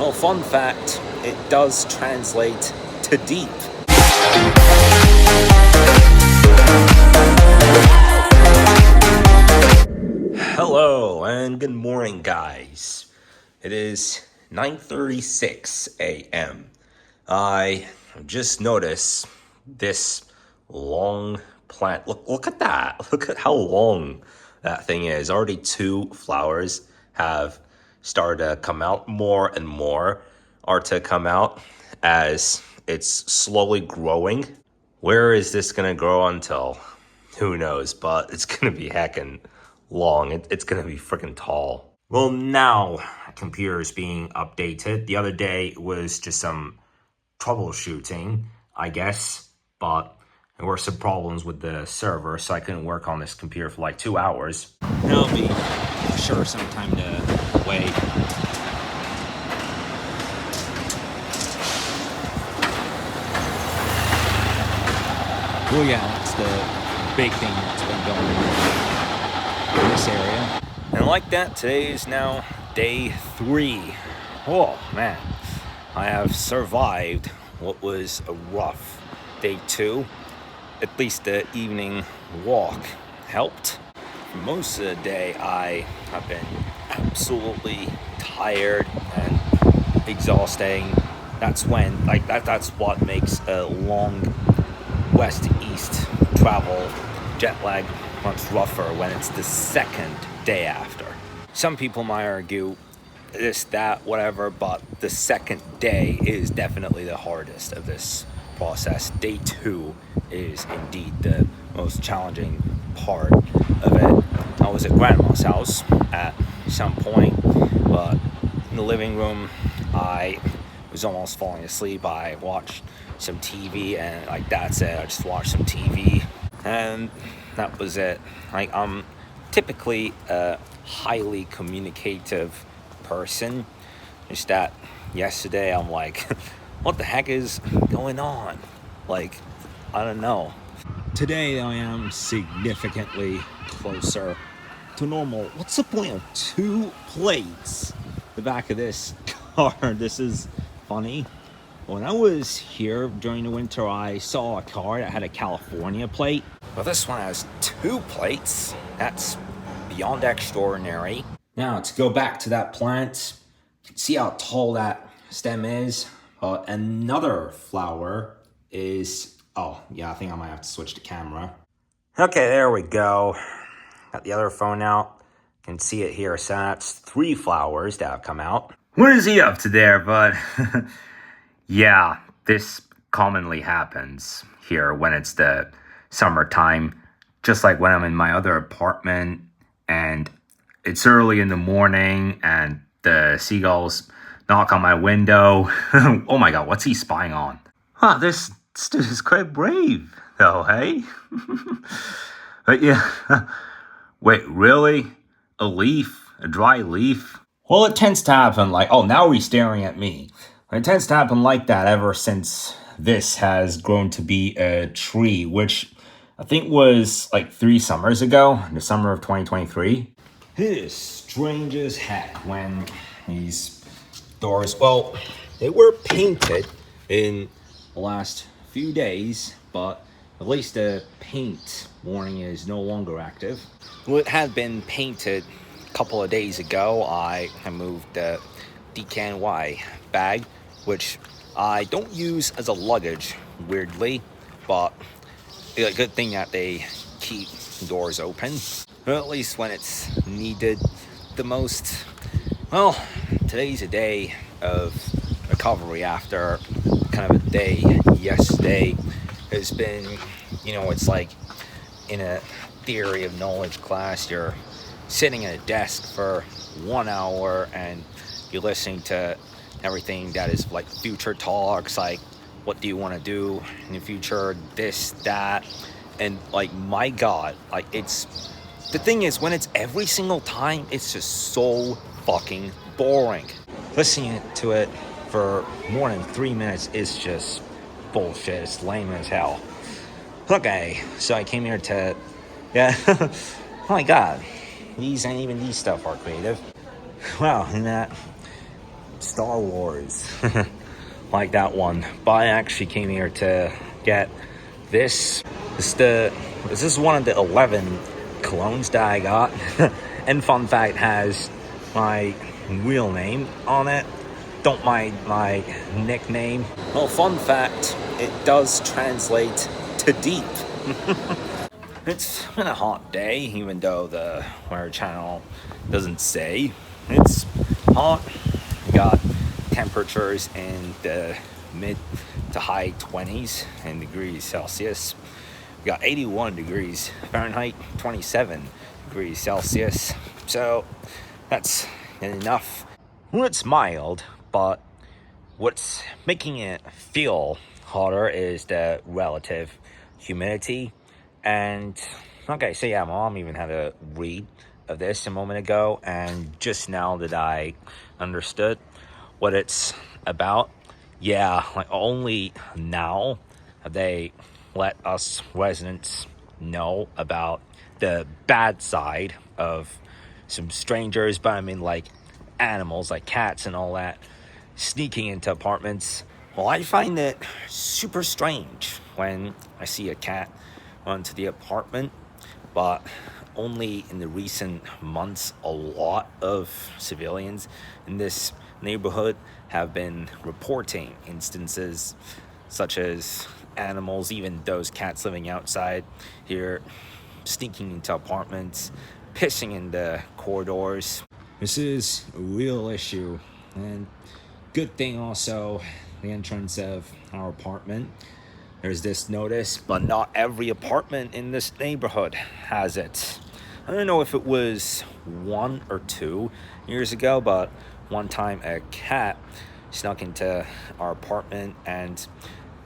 Well, fun fact, it does translate to deep. Hello and good morning, guys. It is 9:36 a.m. I just noticed this long plant. Look at that. Look at how long that thing is. Already two flowers have started to come out. More and more are to come out as it's slowly growing. Where is this gonna grow until? Who knows, but it's gonna be heckin' long. It's gonna be freaking tall. Well, now computer is being updated. The other day was just some troubleshooting, I guess, but there were some problems with the server, so I couldn't work on this computer for like 2 hours. There'll be sure some time to wait. Well, yeah, that's the big thing that's been going on in this area. And like that, today is now day 3. Oh, man. I have survived what was a rough day 2. At least the evening walk helped. For most of the day, I have been absolutely tired and exhausting. That's when, that's what makes a long west-east travel jet lag much rougher when it's the second day after. Some people might argue this, that, whatever, but the second day is definitely the hardest of this process. Day 2 is indeed the most challenging part of it. I was at grandma's house at some point, but in the living room, I was almost falling asleep. I watched some TV, and that's it. I just watched some TV, and that was it. I'm typically a highly communicative person. Just that yesterday, I'm like, what the heck is going on? I don't know. Today, I am significantly closer to normal. What's the point of 2 plates? The back of this car. This is funny. When I was here during the winter, I saw a car that had a California plate. Well, this one has 2 plates. That's beyond extraordinary. Now, to go back to that plant, you can see how tall that stem is. Another flower is... Oh, yeah, I think I might have to switch the camera. Okay, there we go. Got the other phone out. You can see it here. So that's 3 flowers that have come out. What is he up to there, bud? Yeah, this commonly happens here when it's the summertime. Just like when I'm in my other apartment and it's early in the morning and the seagulls knock on my window. Oh my god, what's he spying on? Huh, this dude is quite brave, though, hey? But yeah, wait, really? A leaf? A dry leaf? Well, it tends to happen oh, now he's staring at me. It tends to happen like that ever since this has grown to be a tree, which I think was 3 summers ago, in the summer of 2023. It is strange as heck when these doors, well, they were painted in the last few days, but at least the paint warning is no longer active. Well, it had been painted a couple of days ago. I moved the DKNY bag, which I don't use as a luggage, weirdly, but a good thing that they keep doors open, or at least when it's needed the most. Well, today's a day of recovery after kind of a day yesterday has been, it's like in a theory of knowledge class, you're sitting at a desk for 1 hour and you're listening to everything that is future talks, what do you want to do in the future, this, that, and my god, it's, the thing is, when it's every single time, it's just so fucking boring. Listening to it for more than 3 minutes is just bullshit. It's lame as hell. Okay, so I came here to, yeah, oh my god, even these stuff are creative. Wow, and that Star Wars. Like that one. But I actually came here to get this. This is one of the 11 colognes that I got. And fun fact, has my real name on it. Don't mind my nickname. Well, fun fact, it does translate to deep. It's been a hot day, even though the Weather Channel doesn't say. It's hot. We got temperatures in the mid to high 20s in degrees Celsius. We got 81 degrees Fahrenheit, 27 degrees Celsius. So that's enough. Well, it's mild, but what's making it feel hotter is the relative humidity. And okay, so yeah, Mom even had a read of this a moment ago, and just now that I understood what it's about, yeah, like only now have they let us residents know about the bad side of some strangers, but I mean like animals like cats and all that sneaking into apartments. Well, I find it super strange when I see a cat onto the apartment, but only in the recent months a lot of civilians in this neighborhood have been reporting instances such as animals, even those cats living outside here, sneaking into apartments, pissing in the corridors. This is a real issue, and good thing also the entrance of our apartment, there's this notice, but not every apartment in this neighborhood has it. I don't know if it was 1 or 2 years ago, but one time a cat snuck into our apartment, and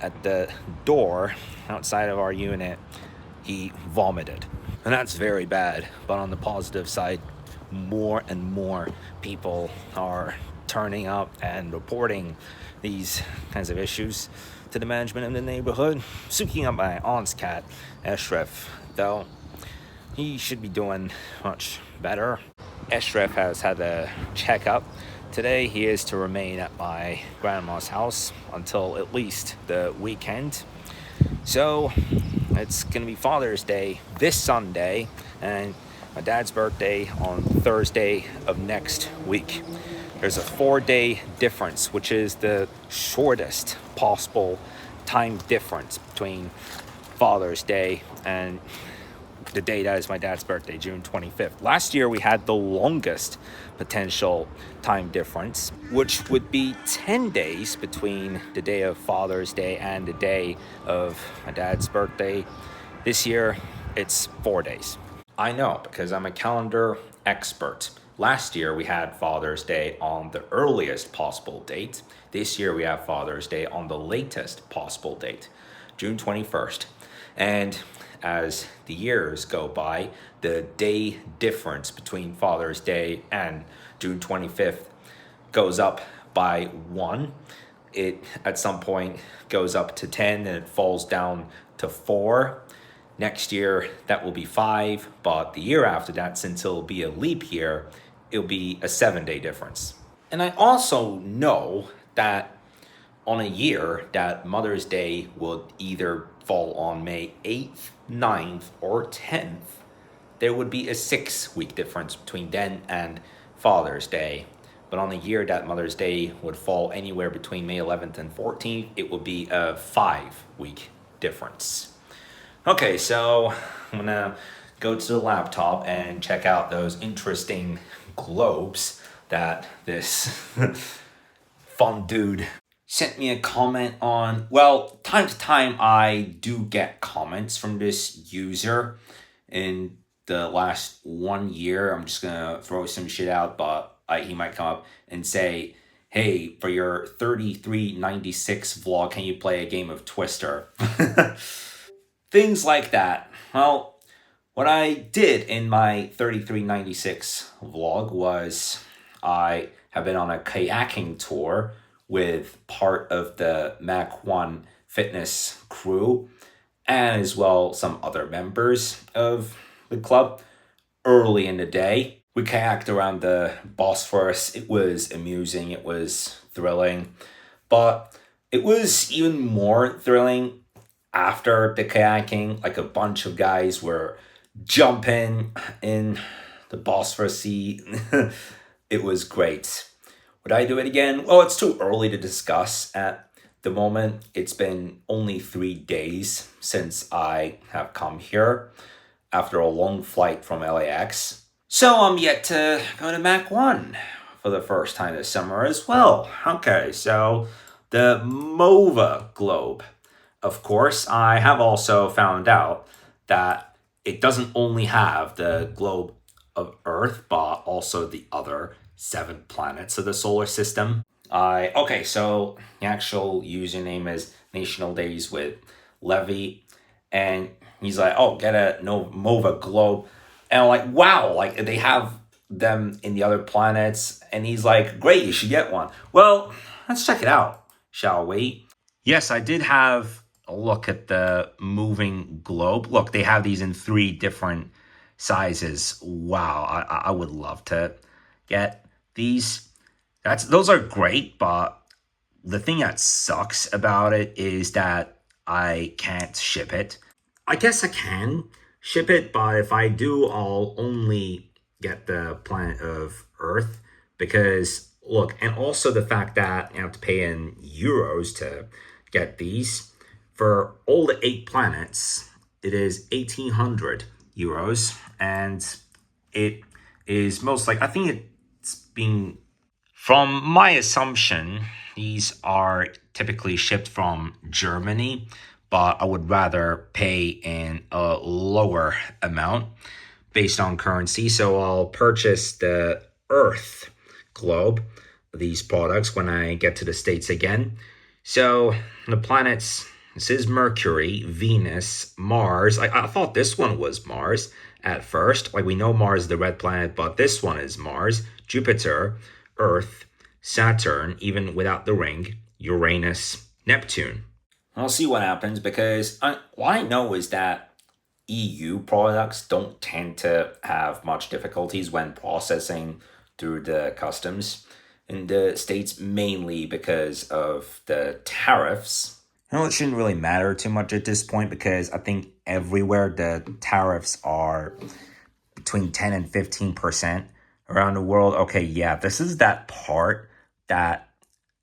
at the door outside of our unit, he vomited. And that's very bad. But on the positive side, more and more people are turning up and reporting these kinds of issues to the management of the neighborhood. Speaking of my aunt's cat, Eshref, though, he should be doing much better. Eshref has had a checkup. Today he is to remain at my grandma's house until at least the weekend. So it's gonna be Father's Day this Sunday, and my dad's birthday on Thursday of next week. There's a 4-day difference, which is the shortest possible time difference between Father's Day and the day that is my dad's birthday, June 25th. Last year, we had the longest potential time difference, which would be 10 days between the day of Father's Day and the day of my dad's birthday. This year, it's 4 days. I know, because I'm a calendar expert. Last year, we had Father's Day on the earliest possible date. This year, we have Father's Day on the latest possible date, June 21st. And as the years go by, the day difference between Father's Day and June 25th goes up by 1. It, at some point, goes up to 10, and it falls down to 4. Next year, that will be 5, but the year after that, since it'll be a leap year, it'll be a 7-day difference. And I also know that on a year that Mother's Day would either fall on May 8th, 9th, or 10th, there would be a 6-week difference between then and Father's Day. But on a year that Mother's Day would fall anywhere between May 11th and 14th, it would be a 5-week difference. Okay, so I'm gonna go to the laptop and check out those interesting globes that this fun dude sent me a comment on. Well, time to time I do get comments from this user. In the last 1 year, I'm just gonna throw some shit out, but he might come up and say, hey, for your 3396 vlog, can you play a game of Twister? Things like that. Well, what I did in my 3396 vlog was I have been on a kayaking tour with part of the Mach 1 fitness crew, and as well some other members of the club early in the day. We kayaked around the Bosphorus. It was amusing, it was thrilling, but it was even more thrilling after the kayaking. Like a bunch of guys were jumping in the Bosphorus Sea. It was great. Would I do it again? Well, it's too early to discuss at the moment. It's been only 3 days since I have come here after a long flight from LAX. So I'm yet to go to Mac 1 for the first time this summer as well. Okay, so the Mova globe. Of course, I have also found out that it doesn't only have the globe of Earth, but also the other 7 planets of the solar system. Okay, so the actual username is National Days with Levy, and he's like, "Oh, get a no Mova globe," and I'm like, "Wow!" Like they have them in the other planets, and he's like, "Great, you should get one." Well, let's check it out, shall we? Yes, I did have a look at the moving globe. Look, they have these in 3 different sizes. Wow, I would love to get these. Those are great, but the thing that sucks about it is that I can't ship it. I guess I can ship it, but if I do, I'll only get the planet of Earth because look, and also the fact that you have to pay in euros to get these. For all the 8 planets, it is 1,800 euros, and it is most like I think it's being from my assumption, these are typically shipped from Germany, but I would rather pay in a lower amount based on currency. So I'll purchase the Earth globe, these products, when I get to the States again. So the planets, this is Mercury, Venus, Mars. I thought this one was Mars at first. Like we know Mars is the red planet, but this one is Mars, Jupiter, Earth, Saturn, even without the ring, Uranus, Neptune. We'll see what happens because what I know is that EU products don't tend to have much difficulties when processing through the customs in the States, mainly because of the tariffs. No, it shouldn't really matter too much at this point because I think everywhere the tariffs are between 10 and 15% around the world. Okay, yeah, this is that part that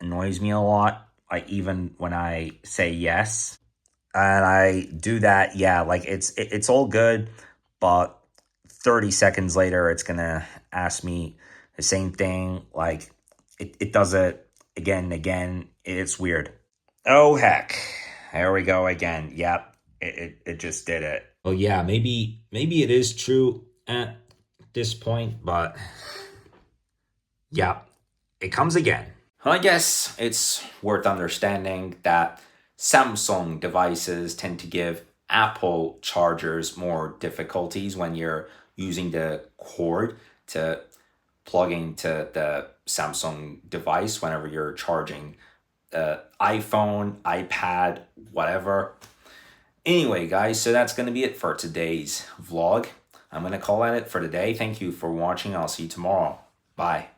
annoys me a lot. Like even when I say yes and I do that, yeah, like it's all good, but 30 seconds later it's gonna ask me the same thing. Like it does it again and again. It's weird. Oh heck. There we go again. Yep. It just did it. Oh yeah, maybe it is true at this point, but yeah, it comes again. I guess it's worth understanding that Samsung devices tend to give Apple chargers more difficulties when you're using the cord to plug into the Samsung device whenever you're charging iPhone, iPad, whatever. Anyway, guys, so that's going to be it for today's vlog. I'm going to call that it for today. Thank you for watching. I'll see you tomorrow. Bye.